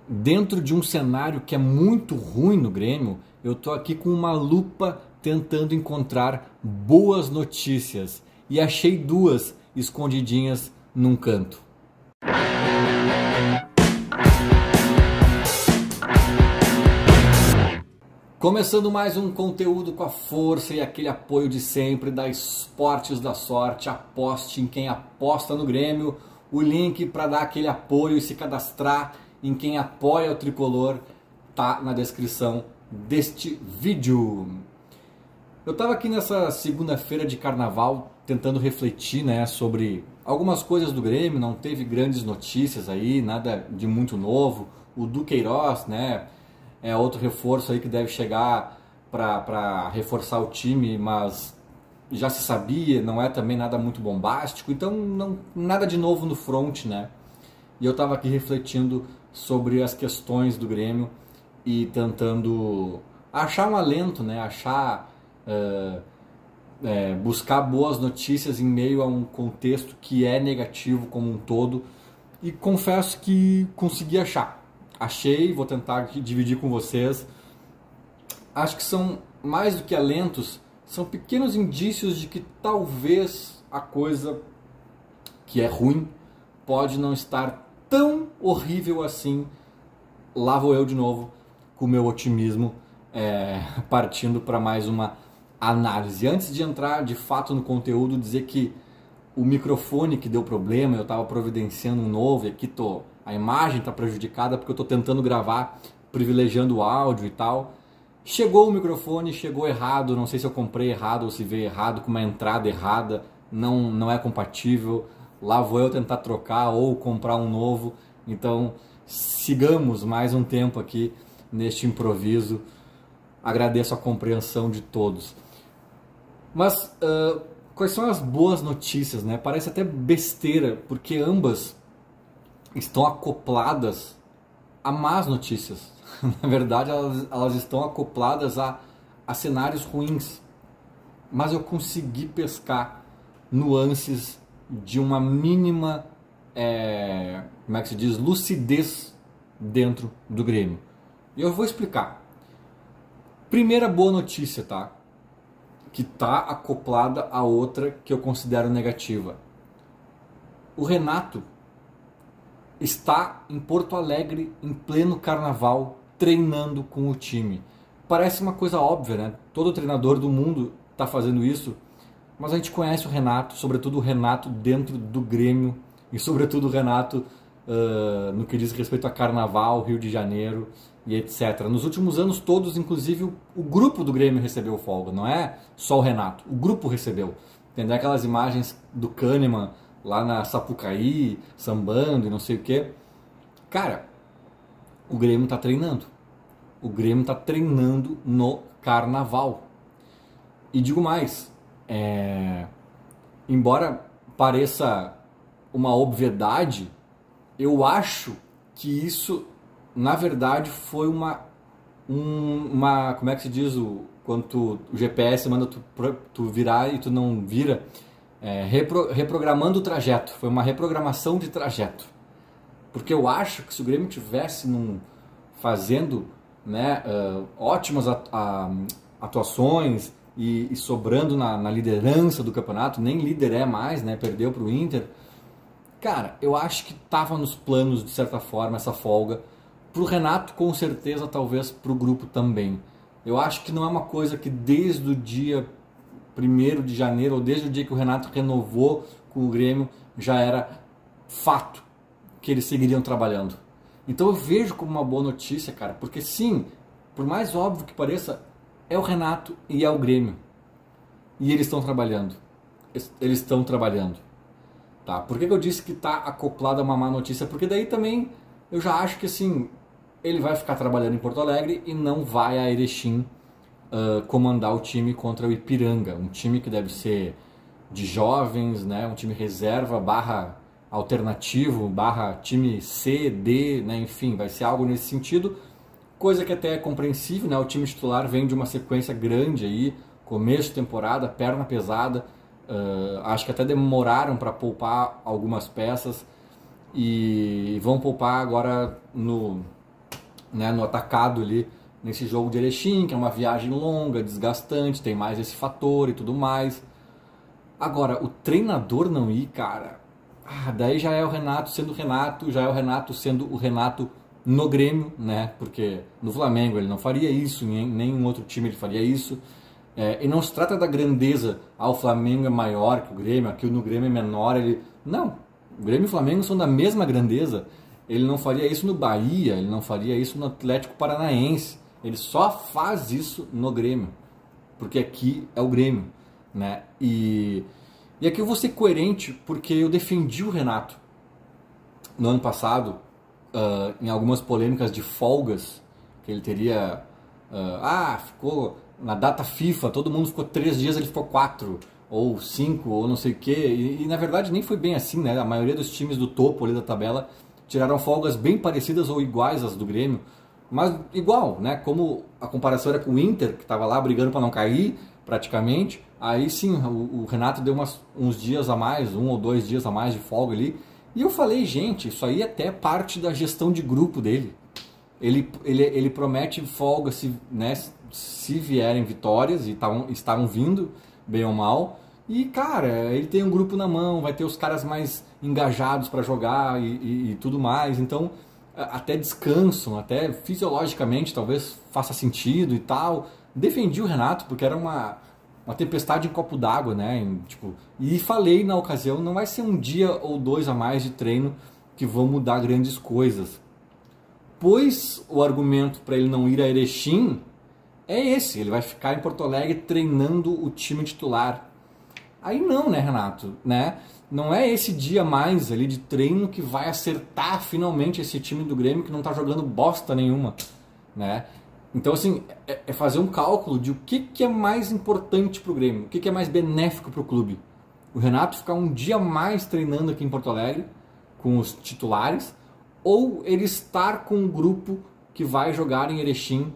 dentro de um cenário que é muito ruim no Grêmio, eu estou aqui com uma lupa tentando encontrar boas notícias e achei duas escondidinhas num canto. Começando mais um conteúdo com a força e aquele apoio de sempre da Esportes da Sorte. Aposte em quem aposta no Grêmio. O link para dar aquele apoio e se cadastrar em quem apoia o Tricolor tá na descrição deste vídeo. Eu estava aqui nessa segunda-feira de carnaval tentando refletir, né, sobre algumas coisas do Grêmio. Não teve grandes notícias aí, nada de muito novo. O Duqueiroz, né, é outro reforço aí que deve chegar para reforçar o time, mas já se sabia, não é também nada muito bombástico, então nada de novo no front, né? E eu estava aqui refletindo sobre as questões do Grêmio e tentando achar um alento, né? Buscar boas notícias em meio a um contexto que é negativo como um todo, e confesso que consegui achar. Achei, vou tentar aqui dividir com vocês. Acho que são mais do que alentos, são pequenos indícios de que talvez a coisa que é ruim pode não estar tão horrível assim. Lá vou eu de novo com o meu otimismo, partindo para mais uma análise. Antes de entrar de fato no conteúdo, dizer que o microfone que deu problema, eu estava providenciando um novo e aqui a imagem está prejudicada porque eu estou tentando gravar privilegiando o áudio e tal. Chegou o microfone, chegou errado, não sei se eu comprei errado ou se veio errado, com uma entrada errada, não é compatível. Lá vou eu tentar trocar ou comprar um novo. Então sigamos mais um tempo aqui neste improviso. Agradeço a compreensão de todos. Mas quais são as boas notícias, né? Parece até besteira, porque ambas estão acopladas a más notícias. Na verdade, elas estão acopladas a cenários ruins. Mas eu consegui pescar nuances de uma mínima, como é que se diz, lucidez dentro do Grêmio. E eu vou explicar. Primeira boa notícia, tá? Que tá acoplada a outra que eu considero negativa. O Renato está em Porto Alegre em pleno carnaval treinando com o time. Parece uma coisa óbvia, né? Todo treinador do mundo está fazendo isso, mas a gente conhece o Renato, sobretudo o Renato dentro do Grêmio e sobretudo o Renato no que diz respeito a carnaval, Rio de Janeiro e etc. Nos últimos anos todos, inclusive o grupo do Grêmio recebeu folga, não é só o Renato, o grupo recebeu. Entendeu? Aquelas imagens do Kahneman lá na Sapucaí, sambando e não sei o que. Cara, o Grêmio tá treinando. O Grêmio tá treinando no carnaval. E digo mais, embora pareça uma obviedade, eu acho que isso, na verdade, foi uma como é que se diz, quando o GPS manda tu virar e tu não vira, reprogramando o trajeto. Foi uma reprogramação de trajeto. Porque eu acho que se o Grêmio tivesse fazendo, né, ótimas atuações e sobrando na liderança do campeonato, nem líder é mais, né, perdeu para o Inter. Cara, eu acho que estava nos planos, de certa forma, essa folga. Para o Renato, com certeza, talvez para o grupo também. Eu acho que não é uma coisa que desde o dia 1º de janeiro, ou desde o dia que o Renato renovou com o Grêmio, já era fato que eles seguiriam trabalhando. Então eu vejo como uma boa notícia, cara, porque sim, por mais óbvio que pareça, é o Renato e é o Grêmio. E eles estão trabalhando. Eles estão trabalhando. Tá? Por que eu disse que está acoplada a uma má notícia? Porque daí também eu já acho que assim, ele vai ficar trabalhando em Porto Alegre e não vai a Erechim comandar o time contra o Ipiranga, um time que deve ser de jovens, né, um time reserva barra alternativo, barra time C, D, né, enfim, vai ser algo nesse sentido, coisa que até é compreensível, né, o time titular vem de uma sequência grande aí, começo de temporada, perna pesada, acho que até demoraram para poupar algumas peças e vão poupar agora né, no atacado ali, nesse jogo de Erechim, que é uma viagem longa, desgastante, tem mais esse fator e tudo mais. Agora, o treinador não ir, cara, daí já é o Renato sendo o Renato, já é o Renato sendo o Renato no Grêmio, né? Porque no Flamengo ele não faria isso, em nenhum outro time ele faria isso. E não se trata da grandeza, o Flamengo é maior que o Grêmio, aqui no Grêmio é menor. Não, o Grêmio e o Flamengo são da mesma grandeza. Ele não faria isso no Bahia, ele não faria isso no Atlético Paranaense. Ele só faz isso no Grêmio, porque aqui é o Grêmio, né? E aqui eu vou ser coerente, porque eu defendi o Renato no ano passado, em algumas polêmicas de folgas, que ele teria... ficou na data FIFA, todo mundo ficou 3 dias, ele ficou 4, ou 5, ou não sei o quê. E na verdade nem foi bem assim, né? A maioria dos times do topo ali da tabela tiraram folgas bem parecidas ou iguais às do Grêmio, mas igual, né? Como a comparação era com o Inter, que estava lá brigando para não cair, praticamente, aí sim, o Renato deu uns dias a mais, 1 ou 2 dias a mais de folga ali, e eu falei, gente, isso aí até é parte da gestão de grupo dele. Ele promete folga se vierem vitórias, e estavam vindo, bem ou mal, e cara, ele tem um grupo na mão, vai ter os caras mais engajados para jogar e tudo mais, então até descansam, até fisiologicamente talvez faça sentido e tal. Defendi o Renato porque era uma tempestade em copo d'água, né? E falei na ocasião, não vai ser um dia ou 2 a mais de treino que vão mudar grandes coisas. Pois o argumento para ele não ir a Erechim é esse, ele vai ficar em Porto Alegre treinando o time titular. Aí não, né, Renato? Né? Não é esse dia a mais ali de treino que vai acertar finalmente esse time do Grêmio que não está jogando bosta nenhuma, né? Então, assim, é fazer um cálculo de o que é mais importante para o Grêmio, o que é mais benéfico para o clube. O Renato ficar um dia a mais treinando aqui em Porto Alegre, com os titulares, ou ele estar com um grupo que vai jogar em Erechim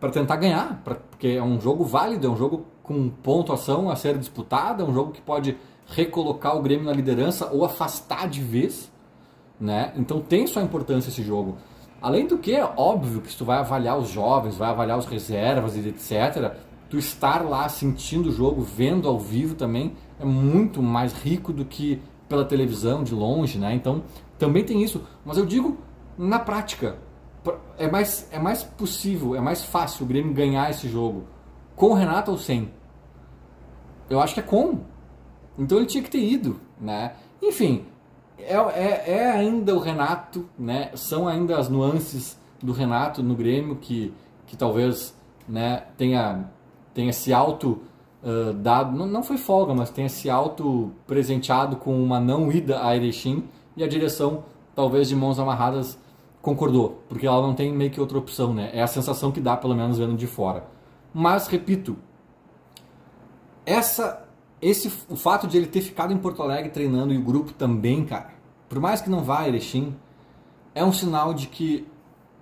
para tentar ganhar, porque é um jogo válido, é um jogo com pontuação a ser disputada, é um jogo que pode recolocar o Grêmio na liderança ou afastar de vez, né? Então tem sua importância esse jogo. Além do que, é óbvio que se tu vai avaliar os jovens, vai avaliar os reservas e etc., tu estar lá sentindo o jogo, vendo ao vivo também, é muito mais rico do que pela televisão, de longe, né? Então, também tem isso. Mas eu digo, na prática, é mais possível, é mais fácil o Grêmio ganhar esse jogo com o Renato ou sem? Eu acho que é com. Então ele tinha que ter ido, né? Enfim... É ainda o Renato, né? São ainda as nuances do Renato no Grêmio que talvez, né, tenha se auto dado, não foi folga, mas tenha se auto presenteado com uma não ida a Erechim, e a direção, talvez de mãos amarradas, concordou, porque ela não tem meio que outra opção, né? É a sensação que dá, pelo menos vendo de fora. Mas, repito, o fato de ele ter ficado em Porto Alegre treinando, e o grupo também, cara, por mais que não vá a Erechim, é um sinal de que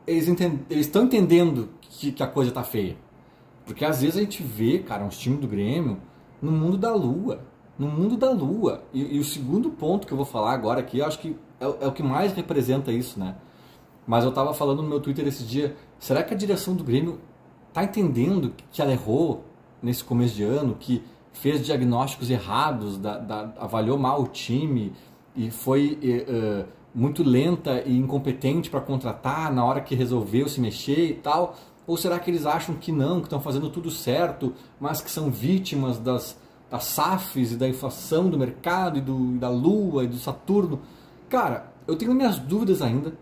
eles estão entendendo que a coisa tá feia. Porque às vezes a gente vê, cara, uns times do Grêmio no mundo da lua. No mundo da lua. E o segundo ponto que eu vou falar agora aqui, eu acho que é o que mais representa isso, né? Mas eu tava falando no meu Twitter esse dia, será que a direção do Grêmio tá entendendo que ela errou nesse começo de ano, que fez diagnósticos errados, avaliou mal o time e foi muito lenta e incompetente para contratar na hora que resolveu se mexer e tal? Ou será que eles acham que não, que estão fazendo tudo certo, mas que são vítimas das SAFs e da inflação do mercado e da Lua e do Saturno? Cara, eu tenho minhas dúvidas ainda.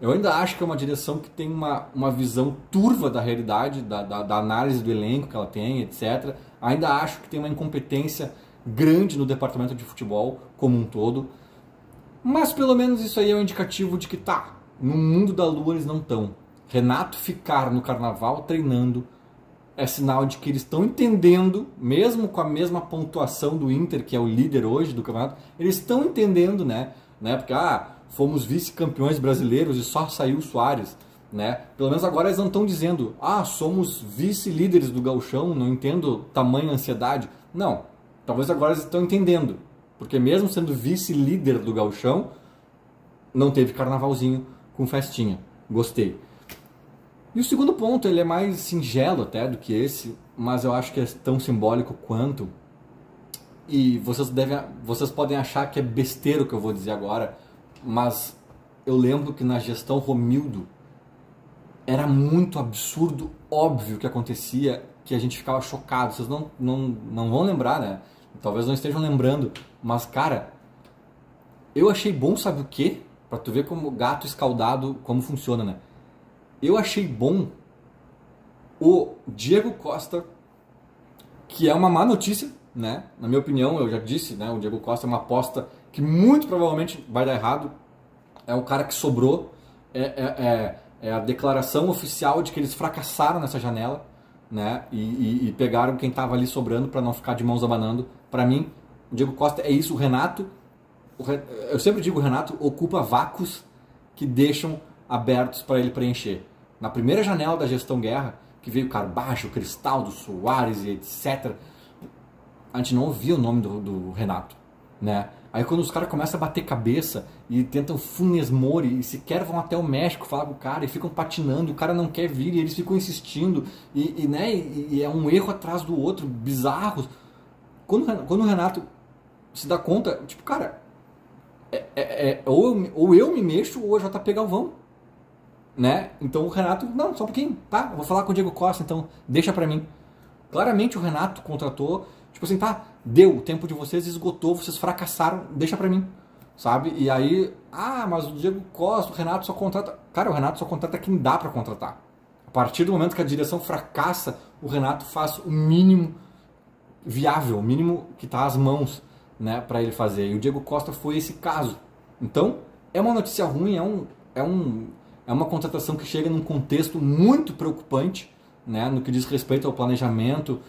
Eu ainda acho que é uma direção que tem uma visão turva da realidade, da análise do elenco que ela tem, etc. Ainda acho que tem uma incompetência grande no departamento de futebol como um todo. Mas pelo menos isso aí é um indicativo de que no mundo da lua eles não estão. Renato ficar no carnaval treinando é sinal de que eles estão entendendo, mesmo com a mesma pontuação do Inter, que é o líder hoje do campeonato, eles estão entendendo, né? Porque, fomos vice-campeões brasileiros e só saiu o Soares, né? Pelo menos agora eles não estão dizendo, somos vice-líderes do Gauchão, não entendo tamanha ansiedade. Não, talvez agora eles estão entendendo, porque mesmo sendo vice-líder do Gauchão, não teve carnavalzinho com festinha. Gostei. E o segundo ponto, ele é mais singelo até do que esse, mas eu acho que é tão simbólico quanto. E vocês podem achar que é besteira o que eu vou dizer agora, mas eu lembro que na gestão Romildo era muito absurdo, óbvio que acontecia, que a gente ficava chocado. Vocês não vão lembrar, né? Talvez não estejam lembrando, mas cara, eu achei bom, sabe o quê? Pra tu ver como gato escaldado, como funciona, né? Eu achei bom o Diego Costa, que é uma má notícia, né? Na minha opinião, eu já disse, né? O Diego Costa é uma aposta que muito provavelmente vai dar errado. É o cara que sobrou. É a declaração oficial de que eles fracassaram nessa janela, né? E pegaram quem estava ali sobrando para não ficar de mãos abanando. Para mim, o Diego Costa é isso. O Renato, eu sempre digo, o Renato ocupa vácuos que deixam abertos para ele preencher. Na primeira janela da gestão Guerra, que veio Carbacho, Cristaldo, Soares e etc., a gente não ouvia o nome do Renato, né? Aí quando os caras começam a bater cabeça e tentam Funes Mori e sequer vão até o México falar com o cara e ficam patinando, o cara não quer vir e eles ficam insistindo e é um erro atrás do outro, bizarros. Quando o Renato se dá conta, tipo, cara, ou eu me mexo ou é JP Galvão, né? Então o Renato, não, só um pouquinho, tá? Eu vou falar com o Diego Costa, então deixa pra mim. Claramente o Renato contratou, tipo assim, tá, deu, o tempo de vocês esgotou, vocês fracassaram, deixa pra mim, sabe? E aí, mas o Diego Costa, o Renato só contrata... Cara, o Renato só contrata quem dá pra contratar. A partir do momento que a direção fracassa, o Renato faz o mínimo viável, o mínimo que tá às mãos, né, pra ele fazer. E o Diego Costa foi esse caso. Então, é uma notícia ruim, é uma contratação que chega num contexto muito preocupante, né, no que diz respeito ao planejamento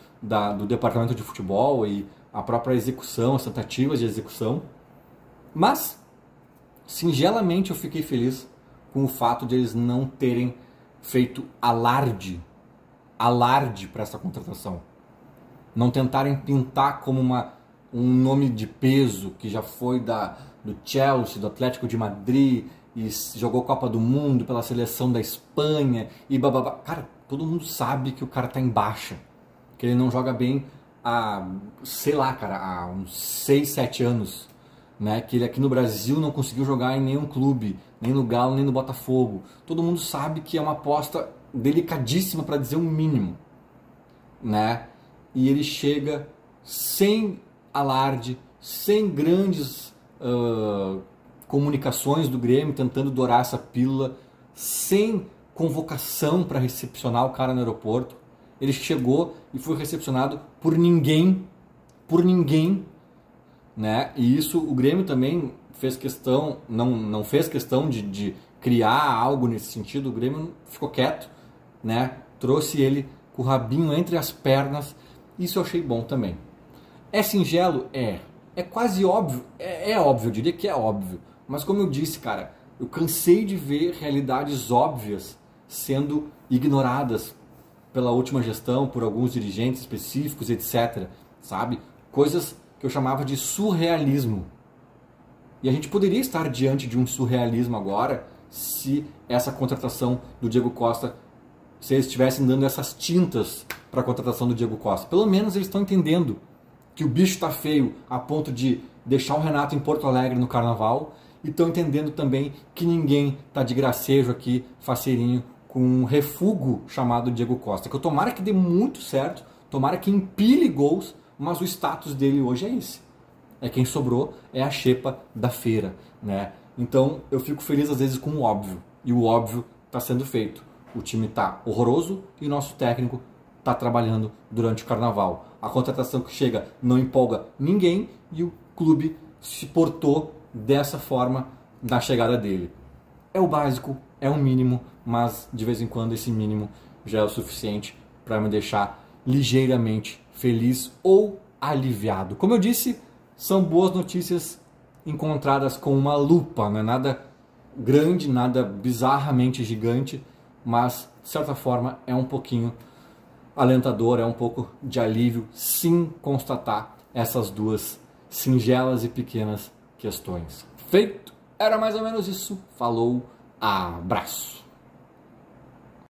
do departamento de futebol e a própria execução, as tentativas de execução. Mas, singelamente, eu fiquei feliz com o fato de eles não terem feito alarde para essa contratação. Não tentarem pintar como um nome de peso que já foi do Chelsea, do Atlético de Madrid, e jogou Copa do Mundo pela seleção da Espanha e bababá. Cara, todo mundo sabe que o cara tá em baixa, que ele não joga bem há, sei lá, cara, há uns 6, 7 anos, né? Que ele aqui no Brasil não conseguiu jogar em nenhum clube, nem no Galo, nem no Botafogo. Todo mundo sabe que é uma aposta delicadíssima, para dizer o mínimo, né? E ele chega sem alarde, sem grandes comunicações do Grêmio tentando dourar essa pílula, sem convocação para recepcionar o cara no aeroporto. Ele chegou e foi recepcionado por ninguém, né? E isso o Grêmio também fez questão, não fez questão de criar algo nesse sentido. O Grêmio ficou quieto, né? Trouxe ele com o rabinho entre as pernas. Isso eu achei bom também. É singelo? É quase óbvio, é óbvio, eu diria que é óbvio. Mas como eu disse, cara, eu cansei de ver realidades óbvias sendo ignoradas pela última gestão, por alguns dirigentes específicos, etc. Sabe? Coisas que eu chamava de surrealismo. E a gente poderia estar diante de um surrealismo agora se essa contratação do Diego Costa, se eles estivessem dando essas tintas para a contratação do Diego Costa. Pelo menos eles estão entendendo que o bicho está feio a ponto de deixar o Renato em Porto Alegre no Carnaval, e estão entendendo também que ninguém está de gracejo aqui, faceirinho, com um refúgio chamado Diego Costa. Que eu tomara que dê muito certo, tomara que empilhe gols, mas o status dele hoje é esse. É quem sobrou, é a xepa da feira, né? Então eu fico feliz às vezes com o óbvio, e o óbvio está sendo feito. O time está horroroso e o nosso técnico está trabalhando durante o Carnaval. A contratação que chega não empolga ninguém e o clube se portou dessa forma na chegada dele. É o básico, é o mínimo, mas de vez em quando esse mínimo já é o suficiente para me deixar ligeiramente feliz ou aliviado. Como eu disse, são boas notícias encontradas com uma lupa, não é nada grande, nada bizarramente gigante, mas de certa forma é um pouquinho alentador, é um pouco de alívio sim constatar essas duas singelas e pequenas questões. Feito, era mais ou menos isso. Falou, abraço.